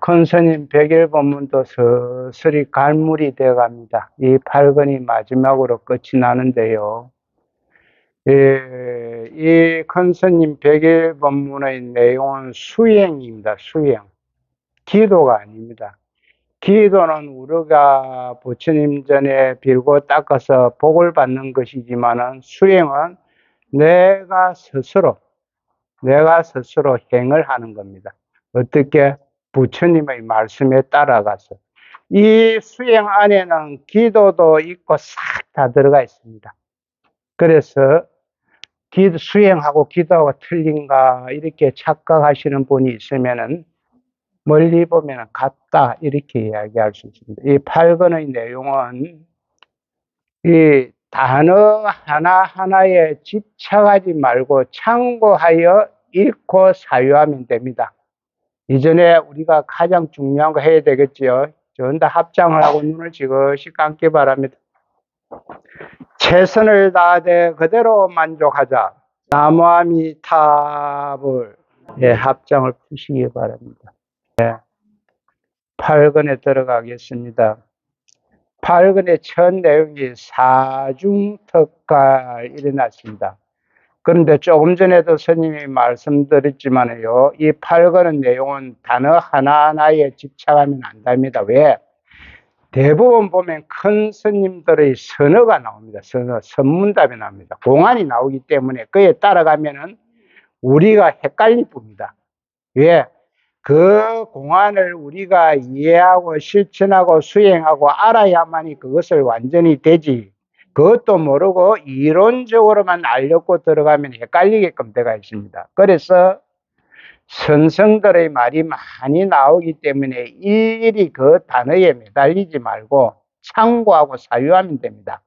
큰 스님 백일 법문도 서서히 갈물이 되어 갑니다. 이 8권이 마지막으로 끝이 나는데요. 이 큰 스님 백일 법문의 내용은 수행입니다. 수행. 기도가 아닙니다. 기도는 우리가 부처님 전에 빌고 닦아서 복을 받는 것이지만은 수행은 내가 스스로 행을 하는 겁니다. 어떻게? 부처님의 말씀에 따라가서. 이 수행 안에는 기도도 있고 싹 다 들어가 있습니다. 그래서 수행하고 기도하고 틀린가 이렇게 착각하시는 분이 있으면은 멀리 보면 같다 이렇게 이야기할 수 있습니다. 이 8권의 내용은 이 단어 하나하나에 집착하지 말고 참고하여 읽고 사유하면 됩니다. 이전에 우리가 가장 중요한 거 해야 되겠지요. 전다 합장을 하고 눈을 지그시 감기 바랍니다. 최선을 다하되 그대로 만족하자. 나무아미타불. 합장을 푸시기 바랍니다. 8권에 들어가겠습니다. 8권의 첫 내용이 사중특갈 일어났습니다. 그런데 조금 전에도 스님이 말씀드렸지만요, 이 8권의 내용은 단어 하나하나에 집착하면 안 됩니다. 왜? 대부분 보면 큰 스님들의 선어가 나옵니다. 선문답이 나옵니다. 공안이 나오기 때문에 그에 따라가면은 우리가 헷갈릴 뿐입니다. 왜? 그 공안을 우리가 이해하고 실천하고 수행하고 알아야만이 그것을 완전히 되지. 그것도 모르고 이론적으로만 알려고 들어가면 헷갈리게끔 되어 있습니다. 그래서 선성들의 말이 많이 나오기 때문에 일일이 그 단어에 매달리지 말고 참고하고 사유하면 됩니다.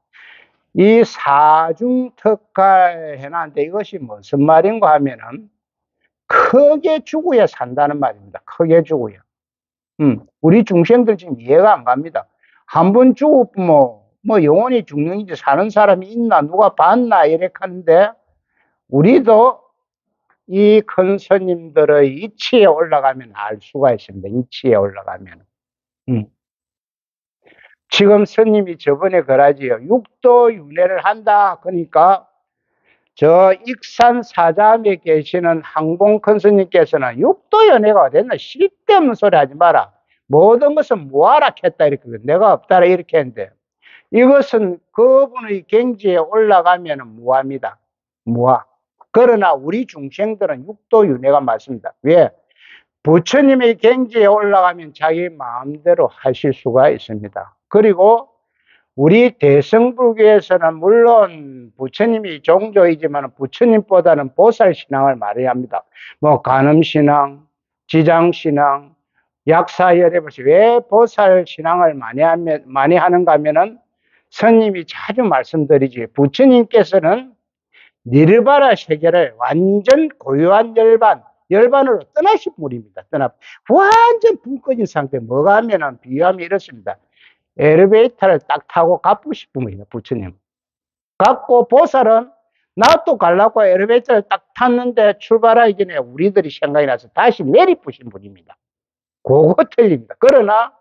이 사중특갈 해놨는데 이것이 무슨 말인가 하면은 크게 죽어야 산다는 말입니다. 크게 죽어야. 우리 중생들 지금 이해가 안 갑니다. 한 번 죽으면 뭐 영원히 죽는지 사는 사람이 있나 누가 봤나 이렇게 하는데 우리도 이 큰 스님들의 이치에 올라가면 알 수가 있습니다. 이치에 올라가면. 지금 스님이 저번에 그러지요. 육도윤회를 한다. 그러니까 저 익산 사자함에 계시는 항봉 큰 스님께서는 육도연회가 어딨나? 쓸데없는 소리 하지 마라. 모든 것은 무아락했다 이렇게 내가 없다라 이렇게 했는데 이것은 그분의 경지에 올라가면 무아입니다. 무아. 그러나 우리 중생들은 육도윤회가 맞습니다. 왜? 부처님의 경지에 올라가면 자기 마음대로 하실 수가 있습니다. 그리고 우리 대승불교에서는 물론 부처님이 종조이지만 부처님보다는 보살신앙을 말해야 합니다. 뭐 간음신앙, 지장신앙, 약사열애불신. 왜 보살신앙을 많이 하는가 하면은 스님이 자주 말씀드리지 부처님께서는 니르바나 세계를 완전 고유한 열반으로 떠나신 분입니다. 완전 불 꺼진 상태. 뭐가 하면은 비유하면 이렇습니다. 엘리베이터를 딱 타고 가고 싶으면 부처님. 갖고 보살은 나도 가려고 엘리베이터를 딱 탔는데 출발하기 전에 우리들이 생각이 나서 다시 내리푸신 분입니다. 그거 틀립니다. 그러나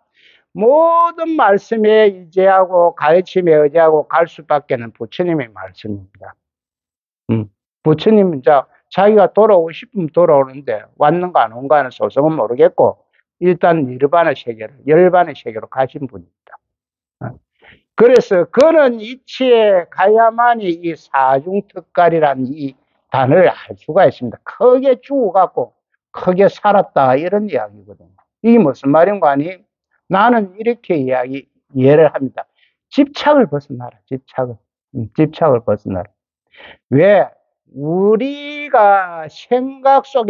모든 말씀에 의지하고 가르침에 의지하고 갈 수밖에는 부처님의 말씀입니다. 부처님은 자기가 돌아오고 싶으면 돌아오는데 왔는가 안 온가는 소송은 모르겠고 일단 니르바나 세계로 열반의 세계로 가신 분입니다. 그래서 그런 이치에 가야만이 이 사중특갈이라는 이 단어를 알 수가 있습니다. 크게 죽어갖고 크게 살았다 이런 이야기거든요. 이게 무슨 말인가 하니 나는 이렇게 이해를 합니다. 집착을 벗어나라. 집착을 벗어나라. 왜? 우리가 생각 속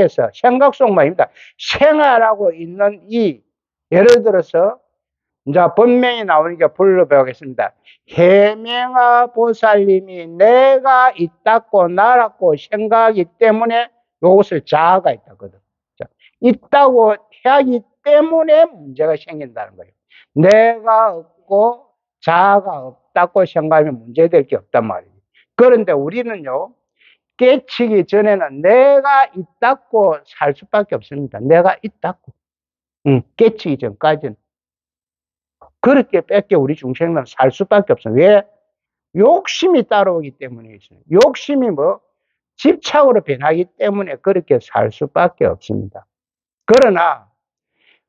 말입니다. 생활하고 있는 예를 들어서 이제 본명이 나오니까 불러보겠습니다. 해명아 보살님이 내가 있다고 나라고 생각하기 때문에 이것을 자아가 있다거든. 있다고 하기 때문에 문제가 생긴다는 거예요. 내가 없고 자아가 없다고 생각하면 문제될 게 없단 말이에요. 그런데 우리는요, 깨치기 전에는 내가 있다고 살 수밖에 없습니다. 내가 있다고. 깨치기 전까지는. 그렇게 뺏겨 우리 중생은 살 수밖에 없어. 왜? 욕심이 따라오기 때문에 있어요. 욕심이 뭐 집착으로 변하기 때문에 그렇게 살 수밖에 없습니다. 그러나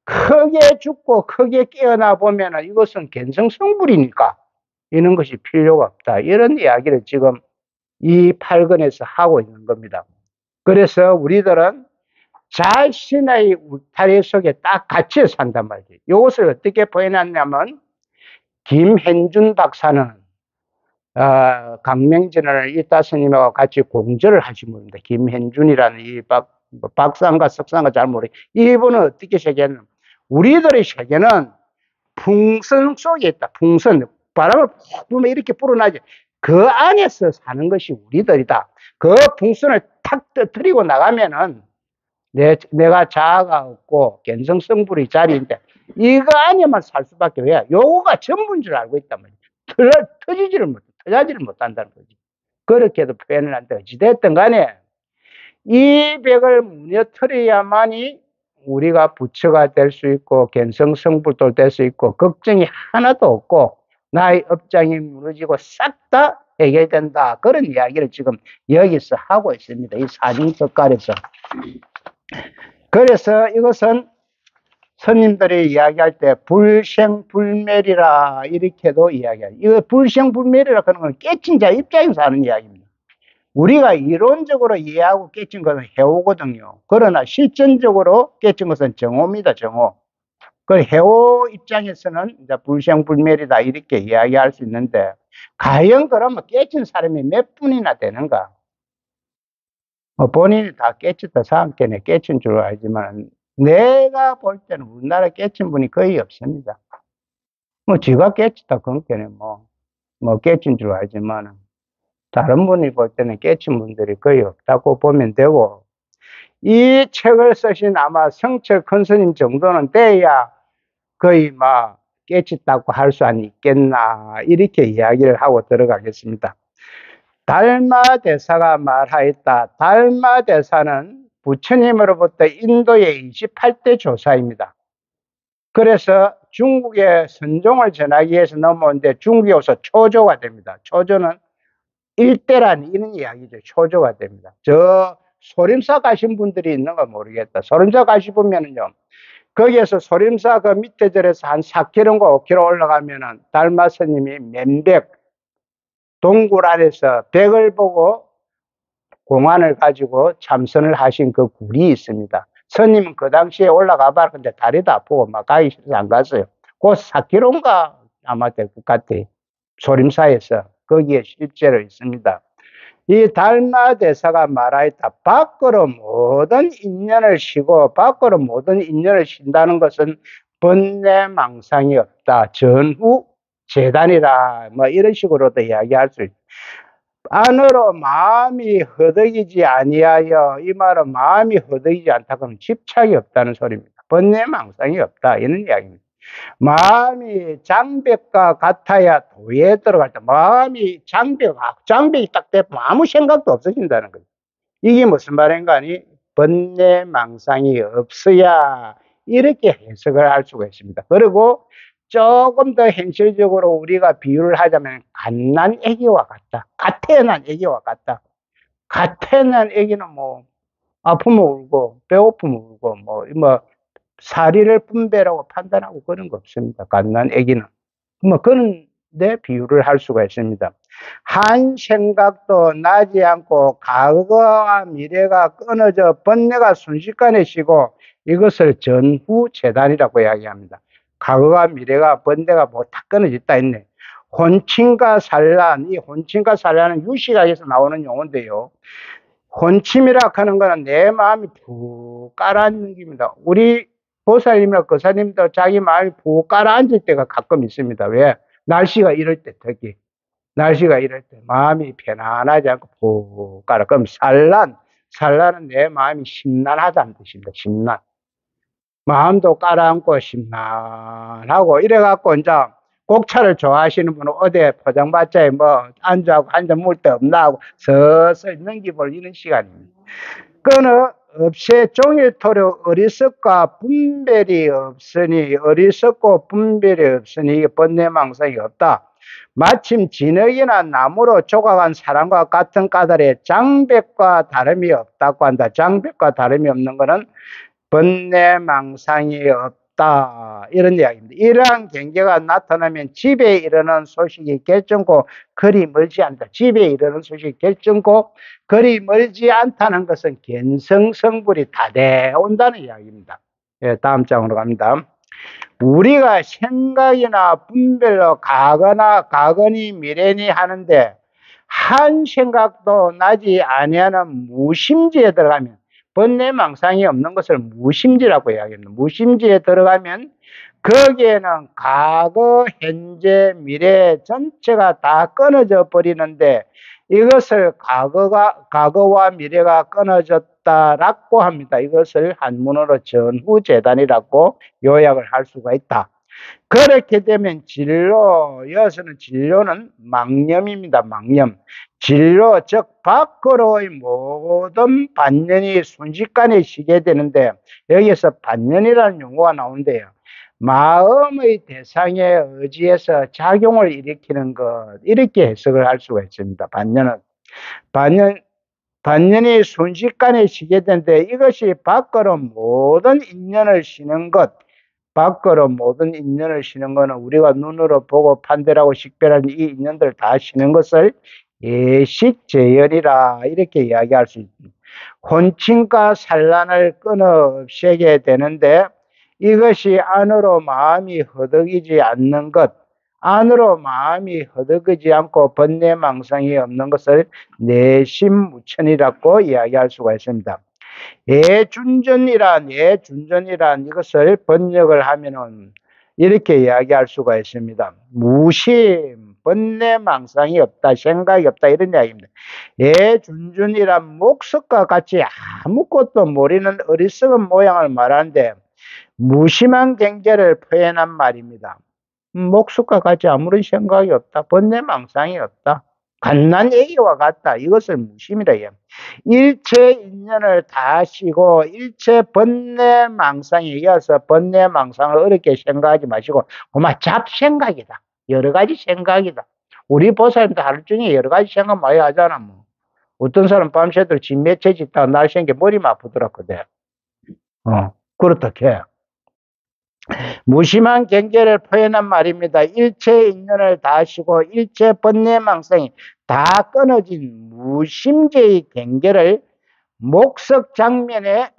크게 죽고 크게 깨어나 보면은 이것은 견성성불이니까 이런 것이 필요가 없다. 이런 이야기를 지금 이 8권에서 하고 있는 겁니다. 그래서 우리들은 자신의 울타리 속에 딱 갇혀 산단 말이에요. 이것을 어떻게 표현했냐면 김현준 박사는 강명진을 이따 스님하고 같이 공절을 하신 분입니다. 김현준이라는 이 박사인가 석사인가 잘 모르겠어요. 이분은 어떻게 세계는 우리들의 세계는 풍선 속에 있다. 풍선. 바람을 푹 불면 이렇게 불어나지. 그 안에서 사는 것이 우리들이다. 그 풍선을 탁 터뜨리고 나가면은 내가 자아가 없고 견성성불의 자리인데 이거 안에만 살 수밖에 왜? 요거가 전부인 줄 알고 있단 말이야. 터지지를 못한다는 거지. 그렇게도 표현을 한다. 어찌됐든 간에 이 벽을 무너뜨려야만이 우리가 부처가 될 수 있고 견성성불도 될 수 있고 걱정이 하나도 없고 나의 업장이 무너지고 싹 다 해결된다. 그런 이야기를 지금 여기서 하고 있습니다. 이 사진석갈에서. 그래서 이것은 스님들이 이야기할 때 불생불멸이라 이렇게도 이야기해요. 이거 불생불멸이라 그런 건 깨친 자 입장에서 하는 이야기입니다. 우리가 이론적으로 이해하고 깨친 것은 해오거든요. 그러나 실전적으로 깨친 것은 정오입니다. 정오. 그 해오 입장에서는 이제 불생불멸이다 이렇게 이야기할 수 있는데 과연 그러면 깨친 사람이 몇 분이나 되는가? 본인이 다 깨쳤다 생각하네 깨친 줄 알지만 내가 볼 때는 우리나라 깨친 분이 거의 없습니다. 지가 깨쳤다 그렇게는 깨친 줄 알지만 다른 분이 볼 때는 깨친 분들이 거의 없다고 보면 되고 이 책을 쓰신 아마 성철 큰 스님 정도는 돼야 거의 깨쳤다고 할 수 있겠나 이렇게 이야기를 하고 들어가겠습니다. 달마대사가 말하였다. 달마대사는 부처님으로부터 인도의 28대 조사입니다. 그래서 중국에 선종을 전하기 위해서 넘어오는데 중국에 와서 초조가 됩니다. 초조는 일대란 이런 이야기죠. 초조가 됩니다. 저 소림사 가신 분들이 있는 거 모르겠다. 소림사 가시보면은요. 거기에서 소림사 그 밑에 절에서 한 4km인가 5km 올라가면은 달마 스님이 맨백 동굴 안에서 백을 보고 공안을 가지고 참선을 하신 그 굴이 있습니다. 스님은 그 당시에 올라가 봐라. 근데 다리도 아프고 가기 싫어서 안 갔어요. 그 4km인가 아마 될 것 같아요. 소림사에서 거기에 실제로 있습니다. 이 달마대사가 말하였다. 밖으로 모든 인연을 쉬고 밖으로 모든 인연을 쉰다는 것은 번뇌망상이 없다. 전후 재단이라 이런 식으로도 이야기할 수 있다. 안으로 마음이 허덕이지 아니하여 이 말은 마음이 허덕이지 않다 그러면 집착이 없다는 소리입니다. 번뇌망상이 없다 이런 이야기입니다. 마음이 장벽과 같아야 도에 들어갈 때 마음이 장벽이 딱 되면 아무 생각도 없어진다는 거죠. 이게 무슨 말인가 하니 번뇌망상이 없어야 이렇게 해석을 할 수가 있습니다. 그리고 조금 더 현실적으로 우리가 비유를 하자면 갓난 아기와 같다. 갓 태어난 아기와 같다. 갓 태어난 아기는 아프면 울고 배고프면 울고 사리를 분배라고 판단하고 그런 거 없습니다. 갓난 아기는. 그런 데 비유를 할 수가 있습니다. 한 생각도 나지 않고 과거와 미래가 끊어져 번뇌가 순식간에 쉬고 이것을 전후재단이라고 이야기합니다. 과거와 미래가 번뇌가 다 끊어졌다 했네. 혼침과 산란, 이 혼침과 산란은 유시각에서 나오는 용어인데요. 혼침이라 하는 거는 내 마음이 푹 가라앉는 겁니다. 우리 보살님이나 거사님도 자기 마음이 푹 가라앉을 때가 가끔 있습니다. 왜? 날씨가 이럴 때 특히. 날씨가 이럴 때 마음이 편안하지 않고 푹 가라. 그럼 산란은 내 마음이 심란하다는 뜻입니다. 심란. 마음도 가라앉고 심란하고 이래갖고 이제 곡차를 좋아하시는 분은 어디 포장마차에 앉아고 한 잔 먹을 데 없나 하고 서서히 넘겨볼 이런 시간입니다. 끊어 없애 종일토록 어리석과 분별이 없으니 어리석고 분별이 없으니 이게 번뇌망상이 없다. 마침 진흙이나 나무로 조각한 사람과 같은 까닭에 장벽과 다름이 없다고 한다. 장벽과 다름이 없는 것은 번뇌망상이 없다. 이런 이야기입니다. 이러한 경계가 나타나면 집에 이르는 소식이 결정코 거리 멀지 않다. 집에 이르는 소식이 결정코 거리 멀지 않다는 것은 견성성불이 다돼 온다는 이야기입니다. 예, 다음 장으로 갑니다. 우리가 생각이나 분별로 가거니 미래니 하는데 한 생각도 나지 아니하는 무심지에 들어가면 번뇌망상이 없는 것을 무심지라고 이야기합니다. 무심지에 들어가면 거기에는 과거, 현재, 미래 전체가 다 끊어져 버리는데 이것을 과거와 미래가 끊어졌다라고 합니다. 이것을 한문어로 전후재단이라고 요약을 할 수가 있다. 그렇게 되면 여기서는 진료는 망념입니다. 망념. 진료, 즉 밖으로의 모든 반년이 순식간에 쉬게 되는데 여기서 반년이라는 용어가 나오는데요. 마음의 대상에 의지해서 작용을 일으키는 것, 이렇게 해석을 할 수가 있습니다. 반년이 순식간에 쉬게 되는데 이것이 밖으로 모든 인연을 쉬는 것, 밖으로 모든 인연을 쉬는 것은 우리가 눈으로 보고 판별하고 식별하는 이 인연들 다 쉬는 것을 예식재열이라 이렇게 이야기할 수 있습니다. 혼침과 산란을 끊어 없애게 되는데 이것이 안으로 마음이 허덕이지 않는 것, 안으로 마음이 허덕이지 않고 번뇌망상이 없는 것을 내심무천이라고 이야기할 수가 있습니다. 예준전이란 이것을 번역을 하면은 이렇게 이야기할 수가 있습니다. 무심, 번뇌망상이 없다, 생각이 없다, 이런 이야기입니다. 예준전이란 목석과 같이 아무것도 모르는 어리석은 모양을 말하는데 무심한 경계를 표현한 말입니다. 목석과 같이 아무런 생각이 없다, 번뇌망상이 없다, 갓난애기와 같다. 이것을 무심이라 해요. 일체 인연을 다 쉬고 일체 번뇌망상에 이어서 번뇌망상을 어렵게 생각하지 마시고 그만 잡생각이다. 여러 가지 생각이다. 우리 보살님도 하루 중에 여러 가지 생각 많이 하잖아. 뭐. 어떤 사람 밤새도록 집 몇채 짓다가 날 새는 게 머리만 아프더라거든. 그렇다 해. 무심한 경계를 표현한 말입니다. 일체 인연을 다 쉬고 일체 번뇌망상이 다 끊어진 무심제의 경계를 목석장벽에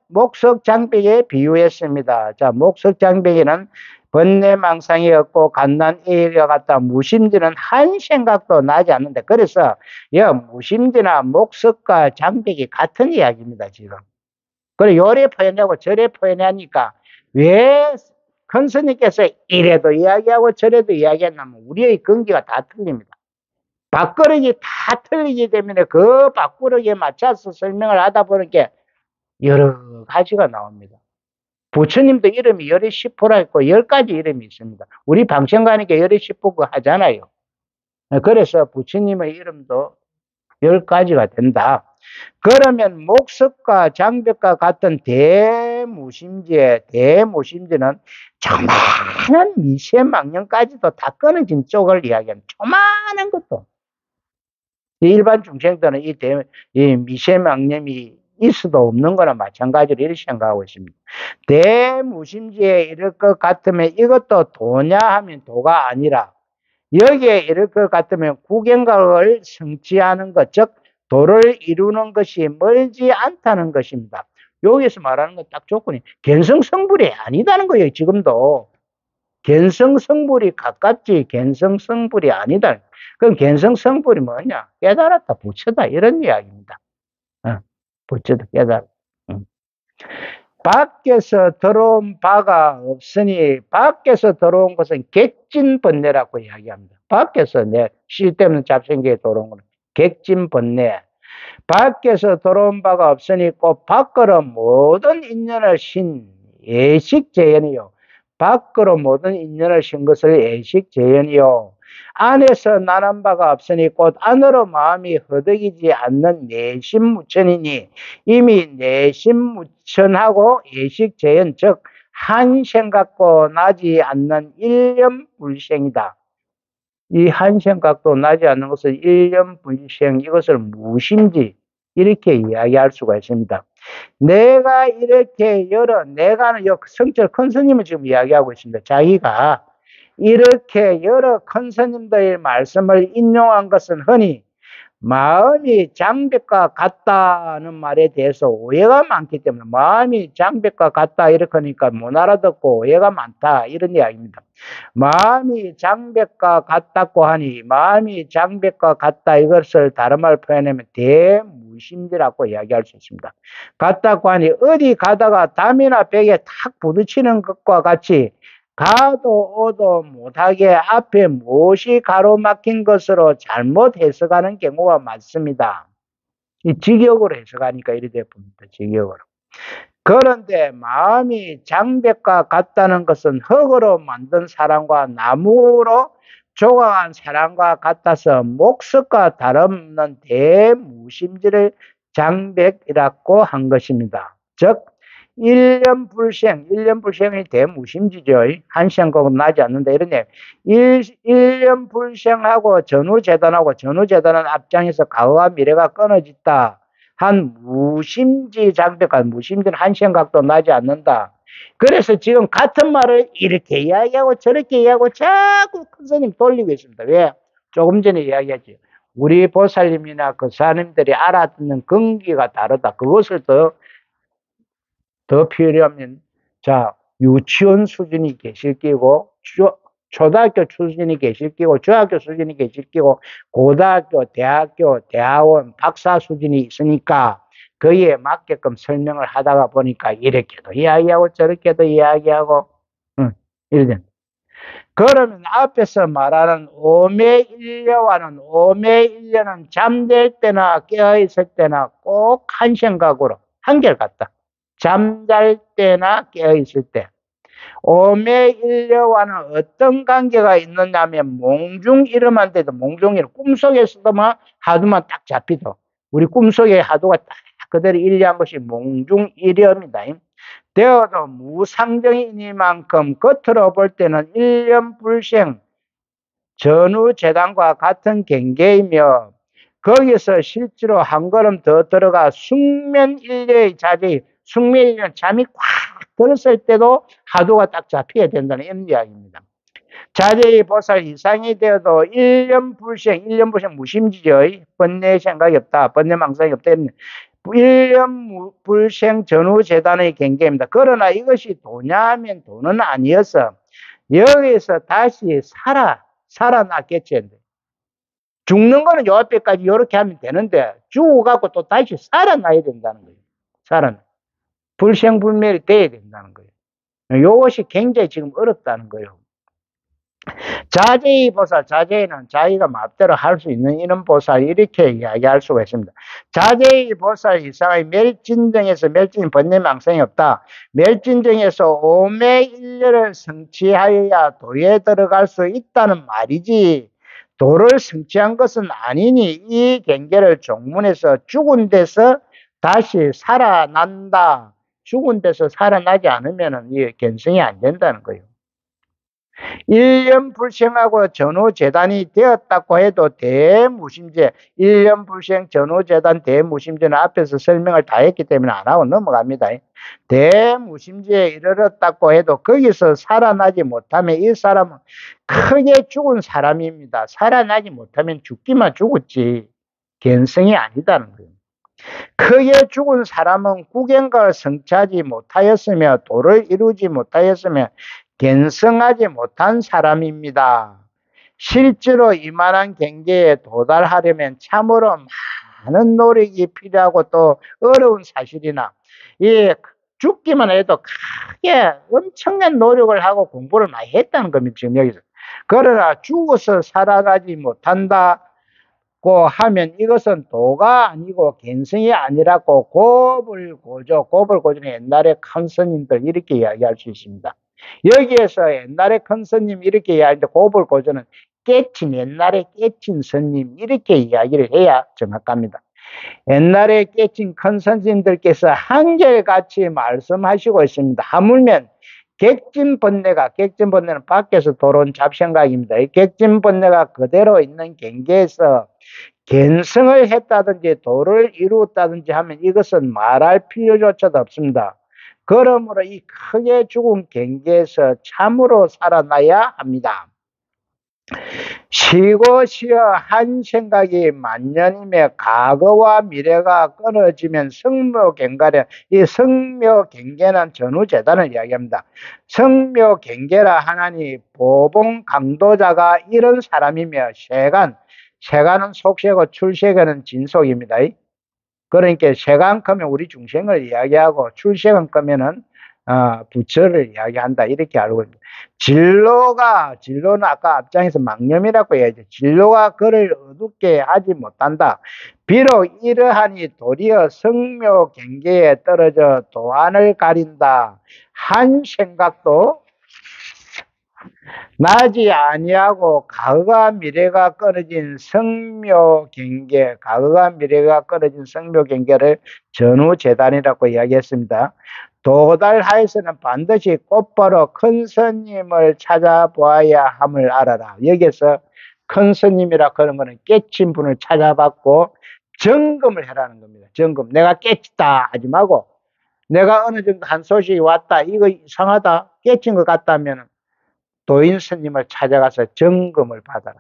비유했습니다. 자, 목석장벽에는 번뇌망상이 없고 갓난애기와 같다. 무심지는 한 생각도 나지 않는데 그래서 무심지나 목석과 장벽이 같은 이야기입니다. 지금. 그래 요래 표현하고 저래 표현하니까 왜 큰 스님께서 이래도 이야기하고 저래도 이야기했냐면 우리의 근기가 다 틀립니다. 밥그릇이 다 틀리기 때문에 그 밥그릇에 맞춰서 설명을 하다 보니까 여러 가지가 나옵니다. 부처님도 이름이 열의 십호라 있고 10가지 이름이 있습니다. 우리 방청 가니까 열의 십호 그 하잖아요. 그래서 부처님의 이름도 10가지가 된다. 그러면 목석과 장벽과 같은 대무심지는 조만한 미세망령까지도 다 끊어진 쪽을 이야기하는 조만한 것도. 일반 중생들은 이 미세망념이 있어도 없는 거나 마찬가지로 이렇게 생각하고 있습니다. 대무심지에 이를 것 같으면 이것도 도냐 하면 도가 아니라 여기에 이를 것 같으면 구경각을 성취하는 것, 즉 도를 이루는 것이 멀지 않다는 것입니다. 여기서 말하는 건 딱 조건이 견성성불이 아니다는 거예요. 지금도 견성성불이 가깝지 견성성불이 아니다. 그럼 견성성불이 뭐냐? 깨달았다, 부처다 이런 이야기입니다. 부처다, 깨달았다. 밖에서 들어온 바가 없으니 밖에서 들어온 것은 객진번뇌라고 이야기합니다. 밖에서 내 시 때문에 잡생기에 들어온 것은 객진번뇌. 밖에서 들어온 바가 없으니 꼭 밖으로 모든 인연을 신 예식재현이요. 밖으로 모든 인연을 신 것을 예식재현이요. 안에서 나는 바가 없으니 곧 안으로 마음이 허덕이지 않는 내심무천이니 이미 내심무천하고 예식재현 즉 한 생각도 나지 않는 일념불생이다. 이 한 생각도 나지 않는 것을 일념불생, 이것을 무심지 이렇게 이야기할 수가 있습니다. 내가 이렇게 내가는 성철 큰 스님을 지금 이야기하고 있습니다. 자기가 이렇게 여러 큰 스님들의 말씀을 인용한 것은 흔히 마음이 장벽과 같다는 말에 대해서 오해가 많기 때문에, 마음이 장벽과 같다 이렇게 하니까 못 알아듣고 오해가 많다 이런 이야기입니다. 마음이 장벽과 같다고 하니 마음이 장벽과 같다, 이것을 다른 말로 표현하면 대무심지라고 이야기할 수 있습니다. 같다고 하니 어디 가다가 담이나 벽에 탁 부딪히는 것과 같이 가도 오도 못하게 앞에 무엇이 가로막힌 것으로 잘못 해석하는 경우가 많습니다. 이 직역으로 해석하니까 이렇게 봅니다. 직역으로. 그런데 마음이 장벽과 같다는 것은 흙으로 만든 사람과 나무로 조각한 사람과 같아서 목석과 다름없는 대무심지를 장벽이라고 한 것입니다. 즉 일념불생이 대무심지죠. 한 생각은 나지 않는다 이런 얘기. 일념불생하고 전후재단은 앞장에서 과거와 미래가 끊어졌다 한 무심지 장벽한, 무심지는 한 생각도 나지 않는다. 그래서 지금 같은 말을 이렇게 이야기하고 저렇게 이야기하고 자꾸 큰 스님 돌리고 있습니다. 왜? 조금 전에 이야기했죠. 우리 보살님이나 그 사님들이 알아듣는 근기가 다르다. 그것을 더 필요하면, 자, 유치원 수준이 계실 끼고, 초등학교 수준이 계실 끼고, 중학교 수준이 계실 끼고, 고등학교, 대학교, 대학원, 박사 수준이 있으니까, 그에 맞게끔 설명을 하다가 보니까, 이렇게도 이야기하고, 저렇게도 이야기하고, 이러죠. 그러면 앞에서 말하는 오매일려는 잠들 때나 깨어있을 때나 꼭 한 생각으로, 한결같다. 잠잘 때나 깨어있을 때. 오매일려와는 어떤 관계가 있느냐면 몽중이름한테도, 몽중이름 꿈속에서도만 하두만 딱 잡히죠. 우리 꿈속에 하두가 딱 그대로 일려한 것이 몽중이름이다. 되어도 무상정이니만큼 겉으로 볼 때는 일념불생 전후재단과 같은 경계이며, 거기서 실제로 한 걸음 더 들어가 숙면일려의 자제, 숙면일려는 잠이 꽉 들었을 때도 하도가 딱 잡혀야 된다는 이런 이야기입니다. 자제의 보살 이상이 되어도 일념불생 무심지죠. 번뇌 생각이 없다, 번뇌망상이 없다. 일념불생 전후재단의 경계입니다. 그러나 이것이 도냐 하면 도는 아니어서 여기서 다시 살아났겠지. 죽는 거는 요 앞에까지 이렇게 하면 되는데 죽어갖고 또 다시 살아나야 된다는 거예요. 불생불멸이 돼야 된다는 거예요. 이것이 굉장히 지금 어렵다는 거예요. 자제의 보살, 자제는 자기가 마음대로 할 수 있는 이런 보살, 이렇게 이야기할 수가 있습니다. 자제의 보살 이상의 멸진정에서, 멸진이 번뇌망상이 없다. 멸진정에서 오매일려를 성취하여야 도에 들어갈 수 있다는 말이지, 도를 성취한 것은 아니니 이 경계를 종문해서 죽은 데서 다시 살아난다. 죽은 데서 살아나지 않으면 이 견성이 안 된다는 거예요. 일념불생하고 전후재단이 되었다고 해도 대무심제, 일념불생 전후재단 대무심제는 앞에서 설명을 다 했기 때문에 안 하고 넘어갑니다. 대무심제에 이르렀다고 해도 거기서 살아나지 못하면 이 사람은 크게 죽은 사람입니다. 살아나지 못하면 죽기만 죽었지 견성이 아니다는 거예요. 크게 죽은 사람은 구경각을 성취하지 못하였으며 도를 이루지 못하였으며 견성하지 못한 사람입니다. 실제로 이만한 경계에 도달하려면 참으로 많은 노력이 필요하고 또 어려운 사실이나, 죽기만 해도 크게 엄청난 노력을 하고 공부를 많이 했다는 겁니다. 지금 여기서. 그러나 죽어서 살아가지 못한다고 하면 이것은 도가 아니고 견성이 아니라고 고불고조는 옛날에 큰 스님들 이렇게 이야기할 수 있습니다. 여기에서 옛날에 큰 스님 이렇게 이야기하는데 고불고조는 옛날에 깨친 스님, 이렇게 이야기를 해야 정확합니다. 옛날에 깨친 큰 스님들께서 한결같이 말씀하시고 있습니다. 하물며 객진번뇌는 밖에서 들어온 잡생각입니다. 이 객진번뇌가 그대로 있는 경계에서 견성을 했다든지 도를 이루었다든지 하면 이것은 말할 필요조차도 없습니다. 그러므로 이 크게 죽은 경계에서 참으로 살아나야 합니다. 쉬고 쉬어 한 생각이 만년이며 과거와 미래가 끊어지면 성묘경가래. 이 성묘경계는 전후재단을 이야기합니다. 성묘경계라 하나니 보봉 강도자가 이런 사람이며 세간은 속세고 출세계는 진속입니다. 그러니까 세간 크면 우리 중생을 이야기하고 출세간 크면은 부처를 이야기한다, 이렇게 알고 있습니다. 진로는 아까 앞장에서 망념이라고 해야죠. 진로가 그를 어둡게 하지 못한다. 비록 이러하니 도리어 성묘 경계에 떨어져 도안을 가린다. 한 생각도 나지 아니하고 과거와 미래가 끊어진 성묘 경계를 전후재단이라고 이야기했습니다. 도달하에서는 반드시 곧바로 큰 스님을 찾아보아야 함을 알아라. 여기서 큰 스님이라 그런 거는 깨친 분을 찾아봤고 점검을 해라는 겁니다. 점검. 내가 깨쳤다 하지 말고, 내가 어느 정도 한 소식이 왔다, 이거 이상하다, 깨친 것 같다면 도인 스님을 찾아가서 점검을 받아라.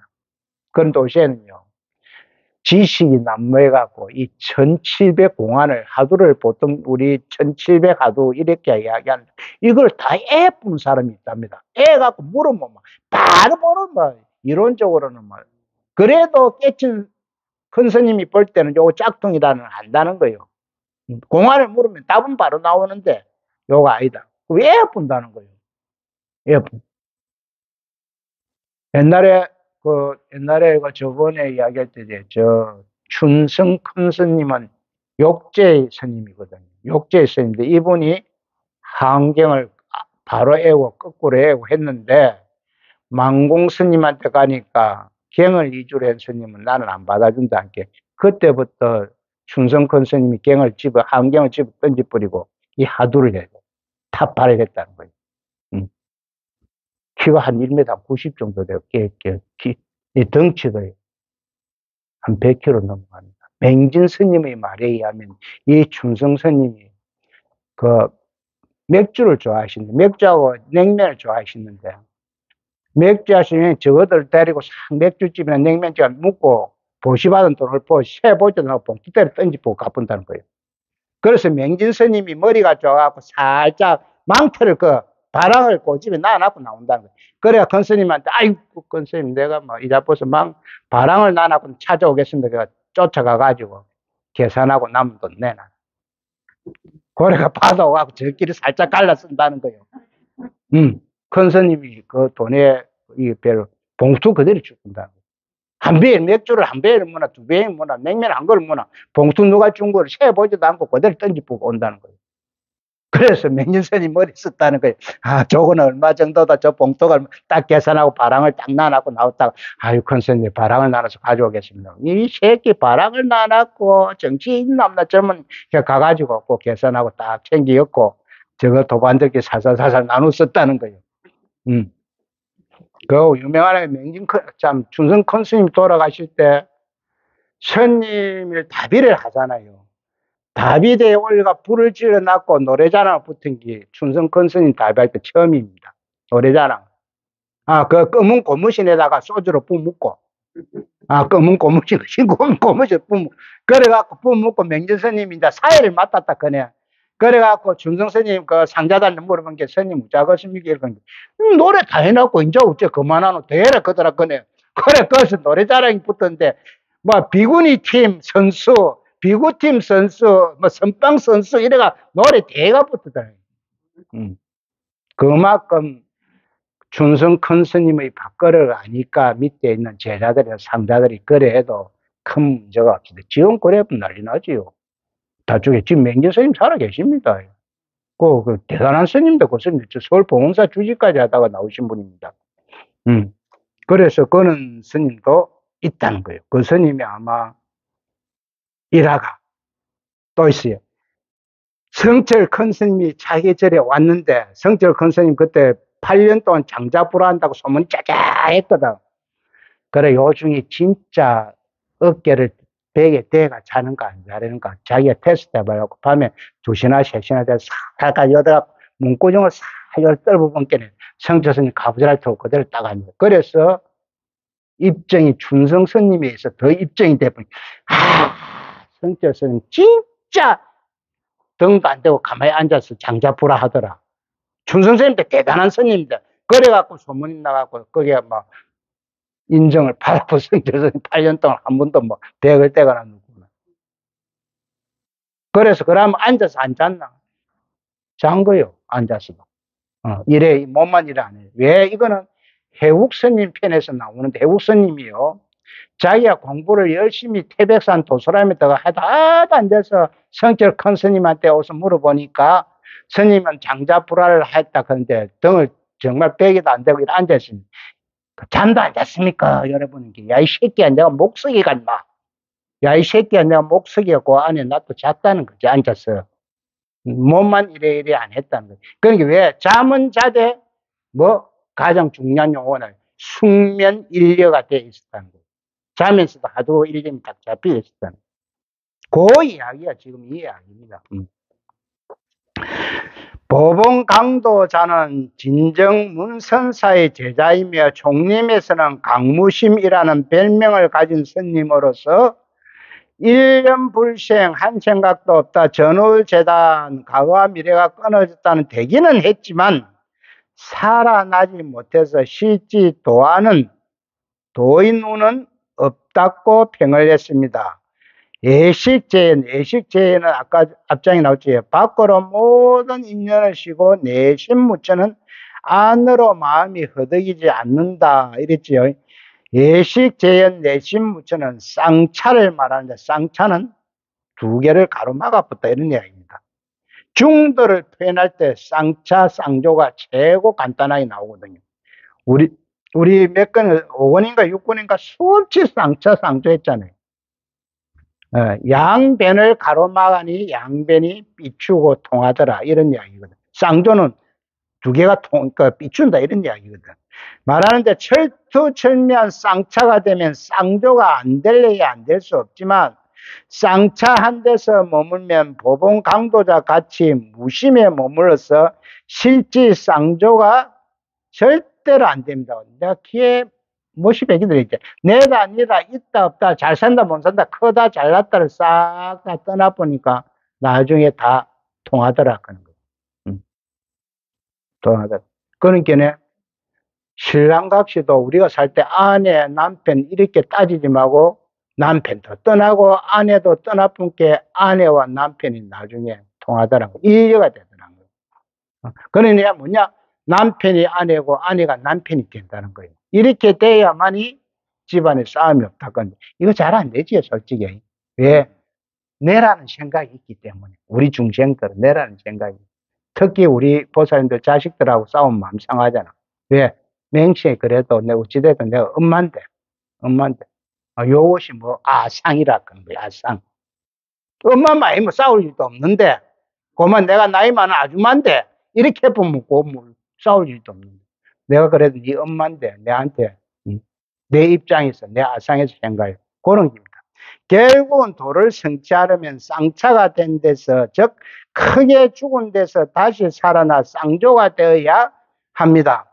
그런 도시에는요, 지식이 난무해갖고 이 1700 공안을 하두를 보통 우리 1700 하두 이렇게 이야기하는, 이걸 다 애뿐 사람이 있답니다. 애갖고 물으면 바로 모르면 이론적으로는 그래도 깨친 큰 스님이 볼 때는 요거 짝퉁이다는 안다는 거예요. 공안을 물으면 답은 바로 나오는데 요거 아니다. 왜 애뿐다는 거예요. 애뿐. 옛날에 저번에 이야기할 때, 춘성 큰 스님은 욕제 스님이거든요. 욕제 스님인데 이분이 한경을 바로 애고 거꾸로 애고 했는데, 망공 스님한테 가니까 경을 이주로 한 스님은 나는 안 받아준다 함께. 그때부터 춘성 큰 스님이 한경을 집어 던져버리고 이 하두를 해요. 타파를 했다는 거예요. 키가 한 1m 90 정도 돼요. 이 덩치가 한 100kg 넘어갑니다. 맹진 스님의 말에 의하면 이 춘성 스님이 맥주를 좋아하시는데, 맥주하고 냉면을 좋아하시는데, 맥주 하시면 저거들 데리고 싹 맥주집이나 냉면집에 묵고 보시받은 돈을 세 보지도 않고 봉투대로 던지고 갚은다는 거예요. 그래서 맹진 스님이 머리가 좋아갖고 살짝 망태를 바람을 고집에 놔놓고 나온다는 거예요. 그래야 큰 스님한테, 아이고, 큰 스님, 내가 이자버서 바람을 놔놓고 찾아오겠습니다. 그래가 쫓아가가지고 계산하고 남은 돈 내놔. 그래가 받아오고 저끼리 살짝 갈라 쓴다는 거예요. 큰 스님이 그 돈에 이 배를 봉투 그대로 주는다는 거예요. 한 배에 맥주를 한 배를 뭐나 두 배에 뭐나 냉면 한 그릇 뭐나 봉투 누가 준 거를 세보지도 않고 그대로 던지고 온다는 거예요. 그래서 맹진선이 머리 썼다는 거예요. 저거는 얼마 정도다. 저 봉투가 딱 계산하고 바랑을 딱 나눠고 나왔다가, 아유, 큰스님 바랑을 나눠서 가져오겠습니다. 이 새끼 바랑을 나눠고 정치인 남나 젊은 가가지고 꼭 계산하고 딱 챙기었고, 저거 도반적이 살살살살 나눠 썼다는 거예요. 그 유명한 춘성 큰 스님 돌아가실 때 스님을 다비를 하잖아요. 다비대에 올려가 불을 지어놨고 노래자랑 붙은 게 춘성 큰 스님 다비할 때 처음입니다. 노래자랑. 그 검은 고무신에다가 소주로 뿜묻고, 검은 고무신 뿜묻고, 그래갖고 뿜묻고 맹진 스님이 이제 사회를 맡았다, 그네. 그래갖고 춘성 스님 그 상자단을 물어본 게, 스님 무자것입니까? 이런 게, 노래 다 해놨고, 이제 어째 그만하노? 대라 그더라, 그네. 그래, 거기서 노래자랑이 붙었는데, 비구니 팀 선수, 비구팀 선수, 선빵 선수, 이래가 노래 대가 붙었다. 그만큼 춘성 큰 스님의 밥그릇을 아니까 밑에 있는 제자들이나 상자들이 그래 해도 큰 문제가 없습니다. 지금 그래 난리 나지요. 나중에 지금 맹진 스님 살아 계십니다. 그 대단한 스님도 그 스님, 서울 봉원사 주지까지 하다가 나오신 분입니다. 그래서 그런 스님도 있다는 거예요. 그 스님이 아마 일화가 또 있어요. 성철 큰 스님이 자기 절에 왔는데, 성철 큰 스님 그때 8년 동안 장자부라 한다고 소문이 짜자했거든. 그래, 요 중에 진짜 어깨를 베개 대가 자는가 안 자는가 자기가 테스트 해보려고 밤에 2시나 3시나 돼서 살짝 여다가 문구정을 살짝 떨어본게네 성철 스님 가부좌를 들고 그대로 딱 앉아. 그래서 입증이 준성 스님에 의해서 더 입증이 돼버린. 성철 스님 진짜 등도 안 대고 가만히 앉아서 장자부라 하더라. 준성 스님도 대단한 스님인데 그래갖고 소문이 나갖고 그게 막 인정을 받고 성철 스님 8년 동안 한 번도 뭐 대을 떼거나 누구나. 그래서 그러면 앉아서 안 잤나? 잔 거요. 앉아서도. 이래 몸만 일을 안 해요. 왜? 이거는 해국 스님 편에서 나오는데 해국 스님이요. 자기가 공부를 열심히 태백산 도소람에다가 하도 안 돼서 성철 큰 스님한테 와서 물어보니까 스님은 장자불화를 했다 그런데 등을 정말 베개도 안 되고 이렇게 앉아있으니 잠도 안 잤습니까? 여러분, 야, 이 새끼야, 내가 목석이가 인마. 야, 이 새끼야, 내가 목석이가 그 안에 나도 잤다는 거지, 앉았어. 몸만 이래 안 했다는 거지. 그러니까 왜? 잠은 자되, 뭐, 가장 중요한 용어는 숙면 인려가 되어 있었다는 거지. 자면서도 하도 일념이 딱 잡혀 있었다는 거지. 그 이야기가 지금 이 이야기입니다. 보봉 강도자는 진정 문선사의 제자이며 총림에서는 강무심이라는 별명을 가진 스님으로서 일념불생 한 생각도 없다. 전후재단 과거와 미래가 끊어졌다는 대기는 했지만 살아나지 못해서 실지 도하는 도인우는 없다고 평을 했습니다. 예식제는 아까 앞장에 나왔지. 밖으로 모든 인연을 쉬고 내심무천은 안으로 마음이 허덕이지 않는다. 이랬지요. 예식제연 내심무천은 쌍차를 말하는데 쌍차는 두 개를 가로막아 붙다 이런 이야기입니다. 중도를 표현할 때 쌍차, 쌍조가 최고 간단하게 나오거든요. 우리 몇 건, 5권인가 6권인가 수없이 쌍차, 쌍조 했잖아요. 양변을 가로막으니 양변이 삐추고 통하더라 이런 이야기거든. 쌍조는 두 개가 그러니까 삐춘다 이런 이야기거든. 말하는데 철두철미한 쌍차가 되면 쌍조가 안 될래야 안 될 수 없지만 쌍차 한 데서 머물면 보봉 강도자 같이 무심에 머물러서 실지 쌍조가 절대로 안 됩니다. 내가 기회 무시 배기들이 있지. 내다 니다 있다 없다 잘 산다 못 산다 크다 잘났다를 싹 다 떠나보니까 나중에 다 통하더라 그런 거. 통하더라. 그러니까 신랑각시도 우리가 살 때 아내 남편 이렇게 따지지 말고 남편도 떠나고 아내도 떠나쁜 게 아내와 남편이 나중에 통하더라고. 이해가 되더라고요. 그러니까 뭐냐? 남편이 아내고 아내가 남편이 된다는 거예요. 이렇게 돼야만이 집안에 싸움이 없다건 이거 잘 안 되지요, 솔직히. 왜? 내라는 생각이 있기 때문에. 우리 중생들은 내라는 생각이. 특히 우리 보살님들 자식들하고 싸우면 마음 상하잖아. 왜? 맹시에 그래도 내가 어찌됐든 내가 엄마인데. 요것이 뭐 아상이라 그런 거야, 아상. 엄마만 아니면 싸울 일도 없는데, 그만 내가 나이 많은 아줌마인데, 이렇게 보면 뭐 싸울 일도 없는데. 내가 그래도 네 엄마인데, 내한테, 내 입장에서, 내 아상에서 생각해. 그런 겁니다. 결국은 도를 성취하려면 쌍차가 된 데서, 즉, 크게 죽은 데서 다시 살아나 쌍조가 되어야 합니다.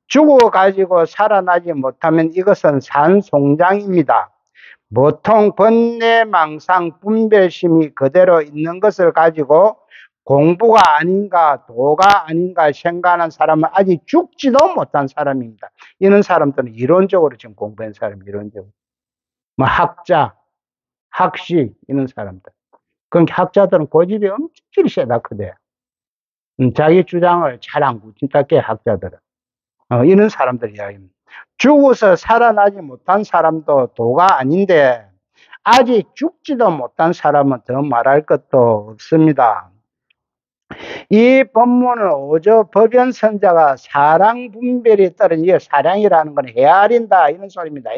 죽어가지고 살아나지 못하면 이것은 산송장입니다. 보통 번뇌, 망상, 분별심이 그대로 있는 것을 가지고 공부가 아닌가 도가 아닌가 생각하는 사람은 아직 죽지도 못한 사람입니다. 이런 사람들은 이론적으로 지금 공부한 사람, 이론적으로. 뭐 학자, 학식 이런 사람들. 그러니까 학자들은 고집이 엄청 세다 크대. 자기 주장을 잘 안 굳힌다게 학자들은. 이런 사람들 이야기입니다. 죽어서 살아나지 못한 사람도 도가 아닌데 아직 죽지도 못한 사람은 더 말할 것도 없습니다. 이 법문은 오조 법연선자가 사량 분별이 떨어진, 이게 사량이라는 건 헤아린다 이런 소리입니다.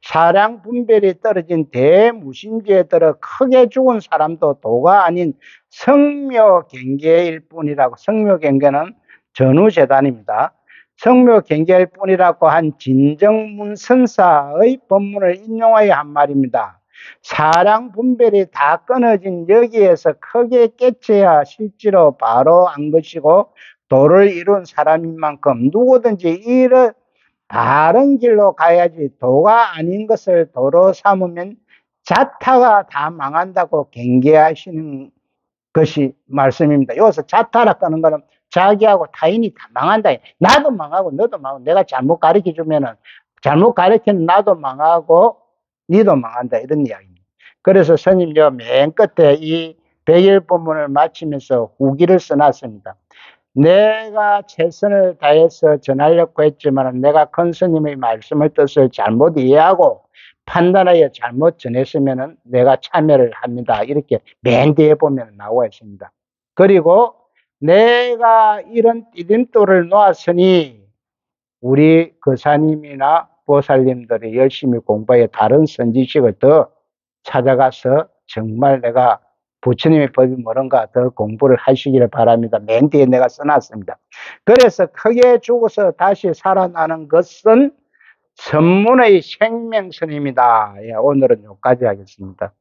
사량 분별이 떨어진 대무신지에 들어 크게 죽은 사람도 도가 아닌 성묘경계일 뿐이라고. 성묘경계는 전후재단입니다. 성묘경계일 뿐이라고 한 진정문선사의 법문을 인용하여 한 말입니다. 사량 분별이 다 끊어진 여기에서 크게 깨쳐야 실제로 바로 안 것이고 도를 이룬 사람인 만큼 누구든지 이런 바른 길로 가야지 도가 아닌 것을 도로 삼으면 자타가 다 망한다고 경계하시는 것이 말씀입니다. 여기서 자타라 하는 거는 자기하고 타인이 다 망한다. 나도 망하고 너도 망하고, 내가 잘못 가르쳐 주면은 잘못 가르치는 나도 망하고 니도 망한다 이런 이야기입니다. 그래서 스님요 맨 끝에 이 백일 법문을 마치면서 후기를 써놨습니다. 내가 최선을 다해서 전하려고 했지만 내가 큰 스님의 말씀을 뜻을 잘못 이해하고 판단하여 잘못 전했으면 내가 참여를 합니다. 이렇게 맨 뒤에 보면 나와 있습니다. 그리고 내가 이런 디딤돌을 놓았으니 우리 거사님이나 보살님들이 열심히 공부해 다른 선지식을 더 찾아가서 정말 내가 부처님의 법이 뭐런가 더 공부를 하시기를 바랍니다. 맨 뒤에 내가 써놨습니다. 그래서 크게 죽어서 다시 살아나는 것은 선문의 생명선입니다. 예, 오늘은 여기까지 하겠습니다.